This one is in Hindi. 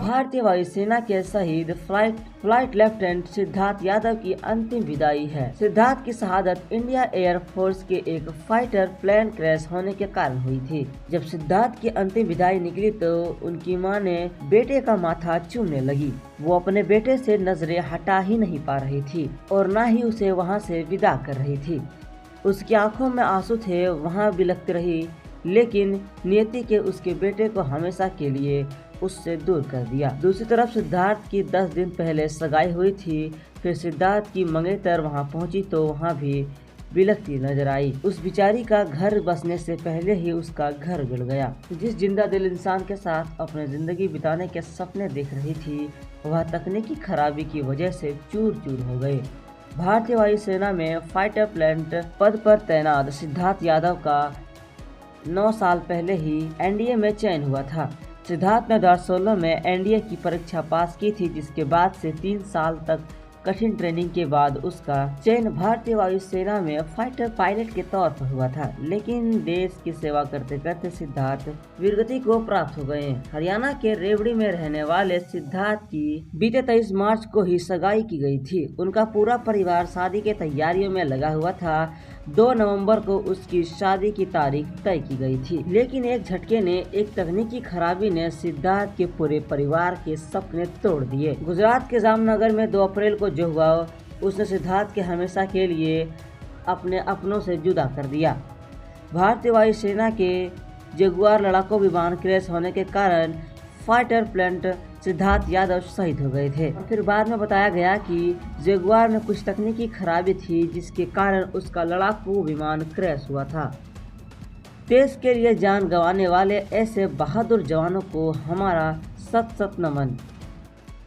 भारतीय वायुसेना के शहीद फ्लाइट लेफ्टिनेंट सिद्धार्थ यादव की अंतिम विदाई है। सिद्धार्थ की शहादत इंडिया एयर फोर्स के एक फाइटर प्लेन क्रैश होने के कारण हुई थी। जब सिद्धार्थ की अंतिम विदाई निकली तो उनकी मां ने बेटे का माथा चूमने लगी। वो अपने बेटे से नजरें हटा ही नहीं पा रही थी और न ही उसे वहां से विदा कर रही थी। उसकी आंखों में आंसू थे, वहां बिलखती रही, लेकिन नियति के उसके बेटे को हमेशा के लिए उससे दूर कर दिया। दूसरी तरफ सिद्धार्थ की 10 दिन पहले सगाई हुई थी। फिर सिद्धार्थ की मंगेतर वहां पहुंची तो वहां भी बिलखती नजर आई। उस बिचारी का घर बसने से पहले ही उसका घर जल गया। जिस जिंदा दिल इंसान के साथ अपने जिंदगी बिताने के सपने देख रही थी, वह तकनीकी खराबी की वजह से चूर चूर हो गए। भारतीय वायुसेना में फाइटर प्लेन पद पर तैनात सिद्धार्थ यादव का 9 साल पहले ही एनडीए में चयन हुआ था। सिद्धार्थ ने 2016 में एनडीए की परीक्षा पास की थी, जिसके बाद से 3 साल तक कठिन ट्रेनिंग के बाद उसका चयन भारतीय वायुसेना में फाइटर पायलट के तौर पर हुआ था। लेकिन देश की सेवा करते करते सिद्धार्थ वीरगति को प्राप्त हो गए। हरियाणा के रेवड़ी में रहने वाले सिद्धार्थ की बीते 23 मार्च को ही सगाई की गई थी। उनका पूरा परिवार शादी के तैयारियों में लगा हुआ था। 2 नवंबर को उसकी शादी की तारीख तय की गई थी, लेकिन एक झटके ने, एक तकनीकी खराबी ने सिद्धार्थ के पूरे परिवार के सपने तोड़ दिए। गुजरात के जामनगर में 2 अप्रैल को जो हुआ, उसने सिद्धार्थ के हमेशा के लिए अपने अपनों से जुदा कर दिया। भारतीय वायुसेना के जगुआर लड़ाकू विमान क्रैश होने के कारण फाइटर प्लेन सिद्धार्थ यादव शहीद हो गए थे। फिर बाद में बताया गया कि जगुआर में कुछ तकनीकी खराबी थी, जिसके कारण उसका लड़ाकू विमान क्रैश हुआ था। देश के लिए जान गंवाने वाले ऐसे बहादुर जवानों को हमारा सत सत नमन।